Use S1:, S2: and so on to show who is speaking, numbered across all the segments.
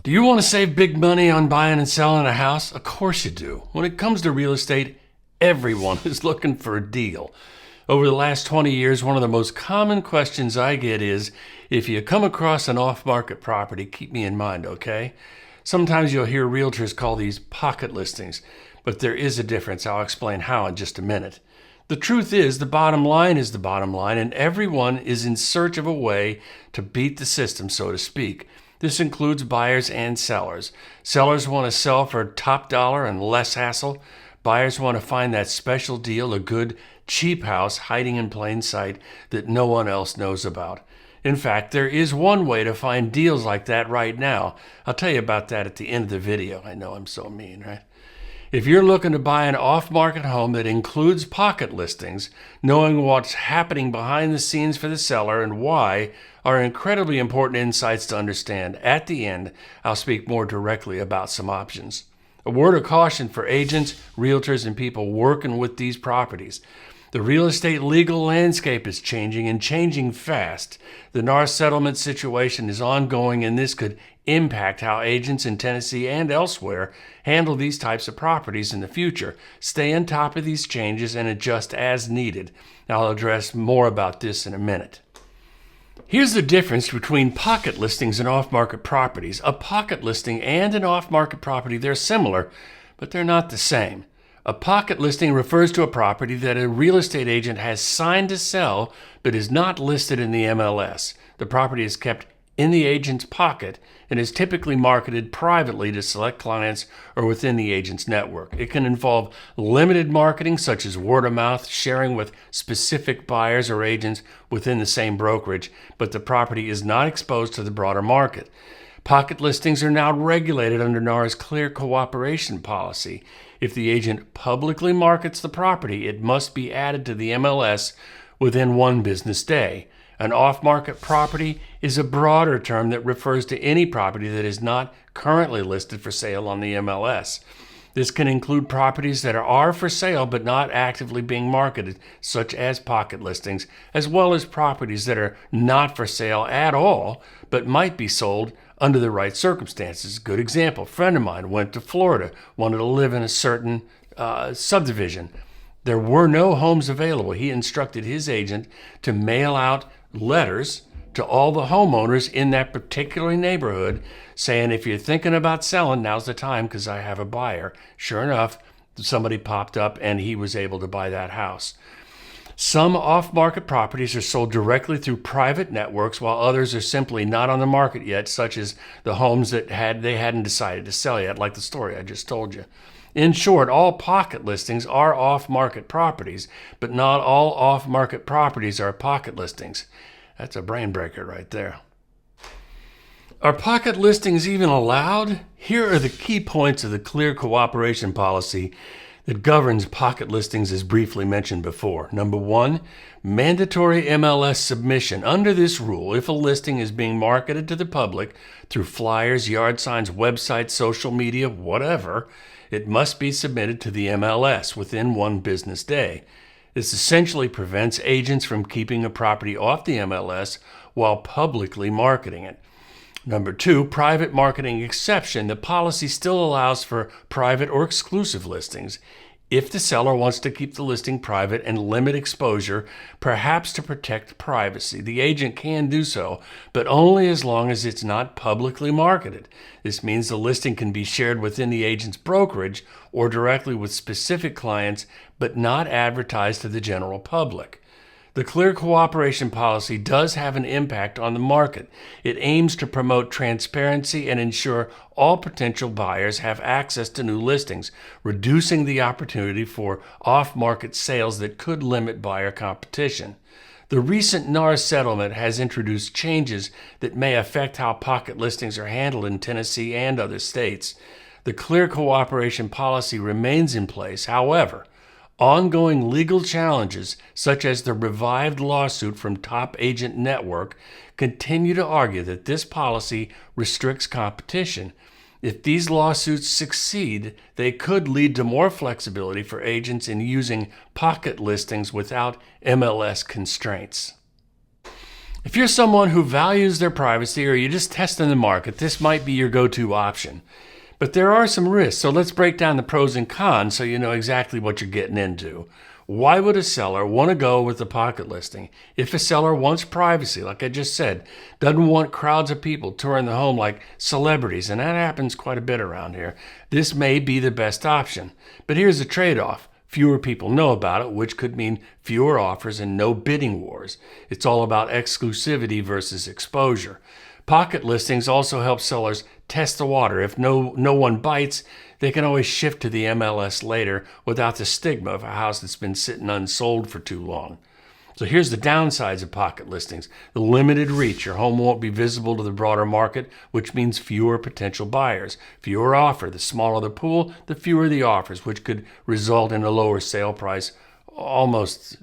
S1: Do you want to save big money on buying and selling a house? Of course you do. When it comes to real estate, everyone is looking for a deal. Over the last 20 years, one of the most common questions I get is, if you come across an off-market property, keep me in mind, okay? Sometimes you'll hear realtors call these pocket listings, but there is a difference. I'll explain how in just a minute. The truth is, the bottom line is the bottom line, and everyone is in search of a way to beat the system, so to speak. This includes buyers and sellers. Sellers want to sell for top dollar and less hassle. Buyers want to find that special deal, a good, cheap house hiding in plain sight that no one else knows about. In fact, there is one way to find deals like that right now. I'll tell you about that at the end of the video. I know I'm so mean, right? If you're looking to buy an off-market home that includes pocket listings, knowing what's happening behind the scenes for the seller and why are incredibly important insights to understand. At the end, I'll speak more directly about some options. A word of caution for agents, realtors, and people working with these properties. The real estate legal landscape is changing and changing fast. The NAR settlement situation is ongoing, and this could impact how agents in Tennessee and elsewhere handle these types of properties in the future. Stay on top of these changes and adjust as needed. I'll address more about this in a minute. Here's the difference between pocket listings and off-market properties. A pocket listing and an off-market property, they're similar, but they're not the same. A pocket listing refers to a property that a real estate agent has signed to sell but is not listed in the MLS. The property is kept in the agent's pocket and is typically marketed privately to select clients or within the agent's network. It can involve limited marketing such as word of mouth, sharing with specific buyers or agents within the same brokerage, but the property is not exposed to the broader market. Pocket listings are now regulated under NAR's clear cooperation policy. If the agent publicly markets the property, it must be added to the MLS within 1 business day. An off-market property is a broader term that refers to any property that is not currently listed for sale on the MLS. This can include properties that are for sale but not actively being marketed, such as pocket listings, as well as properties that are not for sale at all but might be sold under the right circumstances. Good example, a friend of mine went to Florida, wanted to live in a certain subdivision. There were no homes available. He instructed his agent to mail out letters to all the homeowners in that particular neighborhood saying, if you're thinking about selling, now's the time because I have a buyer. Sure enough, somebody popped up and he was able to buy that house. Some off-market properties are sold directly through private networks, while others are simply not on the market yet, such as the homes that they hadn't decided to sell yet, like the story I just told you. In short, all pocket listings are off-market properties, but not all off-market properties are pocket listings. That's a brain breaker right there. Are pocket listings even allowed? Here are the key points of the clear cooperation policy that governs pocket listings as briefly mentioned before. Number 1, mandatory MLS submission. Under this rule, if a listing is being marketed to the public through flyers, yard signs, websites, social media, whatever, it must be submitted to the MLS within 1 business day. This essentially prevents agents from keeping a property off the MLS while publicly marketing it. Number 2, private marketing exception. The policy still allows for private or exclusive listings. If the seller wants to keep the listing private and limit exposure, perhaps to protect privacy, the agent can do so, but only as long as it's not publicly marketed. This means the listing can be shared within the agent's brokerage or directly with specific clients, but not advertised to the general public. The clear cooperation policy does have an impact on the market. It aims to promote transparency and ensure all potential buyers have access to new listings, reducing the opportunity for off-market sales that could limit buyer competition. The recent NAR settlement has introduced changes that may affect how pocket listings are handled in Tennessee and other states. The clear cooperation policy remains in place. However, ongoing legal challenges, such as the revived lawsuit from Top Agent Network, continue to argue that this policy restricts competition. If these lawsuits succeed, they could lead to more flexibility for agents in using pocket listings without MLS constraints. If you're someone who values their privacy or you're just testing the market, this might be your go-to option. But there are some risks, so let's break down the pros and cons so you know exactly what you're getting into. Why would a seller want to go with a pocket listing? If a seller wants privacy, like I just said, doesn't want crowds of people touring the home like celebrities, and that happens quite a bit around here, this may be the best option. But here's the trade-off. Fewer people know about it, which could mean fewer offers and no bidding wars. It's all about exclusivity versus exposure. Pocket listings also help sellers test the water. If no one bites, they can always shift to the MLS later without the stigma of a house that's been sitting unsold for too long. So here's the downsides of pocket listings. The limited reach. Your home won't be visible to the broader market, which means fewer potential buyers. Fewer offer. The smaller the pool, the fewer the offers, which could result in a lower sale price. Almost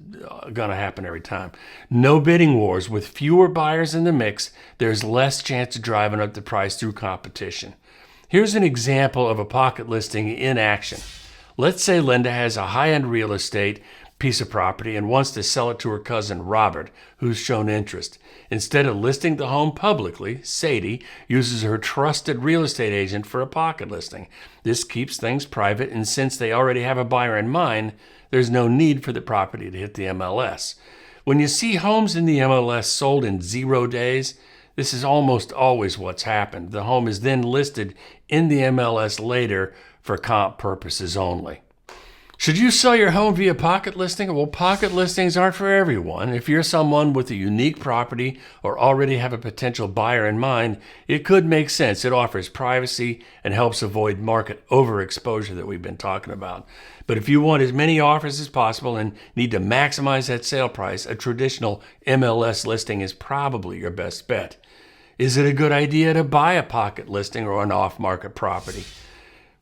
S1: going to happen every time. No bidding wars. With fewer buyers in the mix, there's less chance of driving up the price through competition. Here's an example of a pocket listing in action. Let's say Linda has a high-end real estate piece of property and wants to sell it to her cousin Robert, who's shown interest. Instead of listing the home publicly, Sadie uses her trusted real estate agent for a pocket listing. This keeps things private, and since they already have a buyer in mind, there's no need for the property to hit the MLS. When you see homes in the MLS sold in 0 days, this is almost always what's happened. The home is then listed in the MLS later for comp purposes only. Should you sell your home via pocket listing? Well, pocket listings aren't for everyone. If you're someone with a unique property or already have a potential buyer in mind, it could make sense. It offers privacy and helps avoid market overexposure that we've been talking about. But if you want as many offers as possible and need to maximize that sale price, a traditional MLS listing is probably your best bet. Is it a good idea to buy a pocket listing or an off-market property?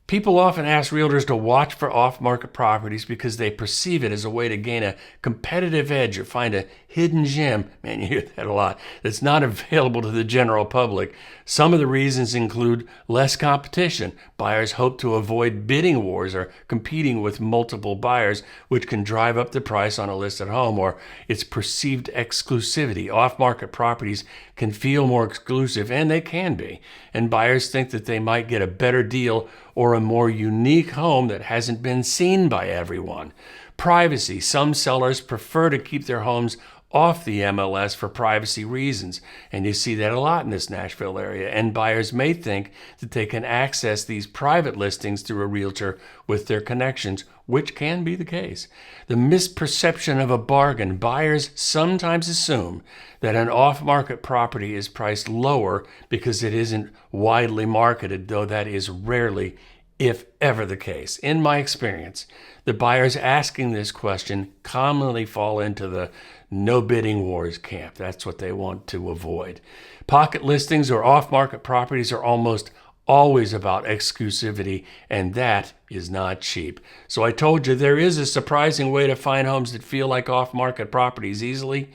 S1: People often ask realtors to watch for off-market properties because they perceive it as a way to gain a competitive edge or find a hidden gem, man, you hear that a lot, that's not available to the general public. Some of the reasons include less competition. Buyers hope to avoid bidding wars or competing with multiple buyers, which can drive up the price on a listed home, or its perceived exclusivity. Off-market properties can feel more exclusive, and they can be, and buyers think that they might get a better deal or a more unique home that hasn't been seen by everyone. Privacy. Some sellers prefer to keep their homes off the MLS for privacy reasons, and you see that a lot in this Nashville area, and buyers may think that they can access these private listings through a realtor with their connections, which can be the case. The misperception of a bargain. Buyers sometimes assume that an off-market property is priced lower because it isn't widely marketed, though that is rarely, if ever, the case. In my experience, the buyers asking this question commonly fall into the no bidding wars camp. That's what they want to avoid. Pocket listings or off-market properties are almost always about exclusivity, and that is not cheap. So I told you there is a surprising way to find homes that feel like off-market properties easily.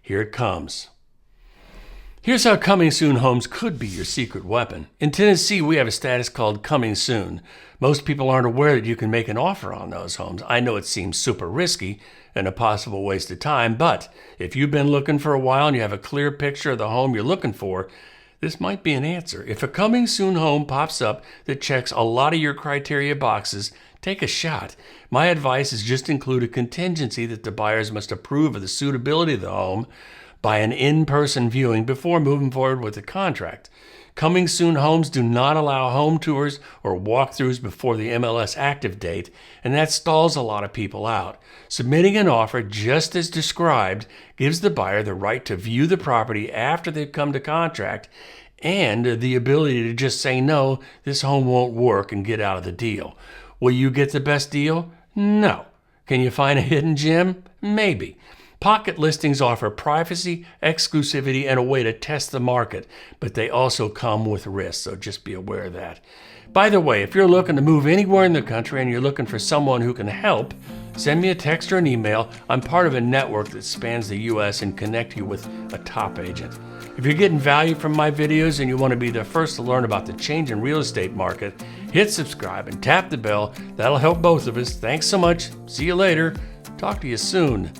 S1: Here it comes. Here's how coming soon homes could be your secret weapon. In Tennessee, we have a status called coming soon. Most people aren't aware that you can make an offer on those homes. I know it seems super risky and a possible waste of time, but if you've been looking for a while and you have a clear picture of the home you're looking for, this might be an answer. If a coming soon home pops up that checks a lot of your criteria boxes, take a shot. My advice is just include a contingency that the buyers must approve of the suitability of the home by an in-person viewing before moving forward with the contract. Coming soon homes do not allow home tours or walkthroughs before the MLS active date, and that stalls a lot of people out. Submitting an offer just as described gives the buyer the right to view the property after they've come to contract and the ability to just say, no, this home won't work, and get out of the deal. Will you get the best deal? No. Can you find a hidden gem? Maybe. Pocket listings offer privacy, exclusivity, and a way to test the market, but they also come with risks, so just be aware of that. By the way, if you're looking to move anywhere in the country and you're looking for someone who can help, send me a text or an email. I'm part of a network that spans the U.S. and connect you with a top agent. If you're getting value from my videos and you want to be the first to learn about the change in real estate market, hit subscribe and tap the bell. That'll help both of us. Thanks so much. See you later. Talk to you soon.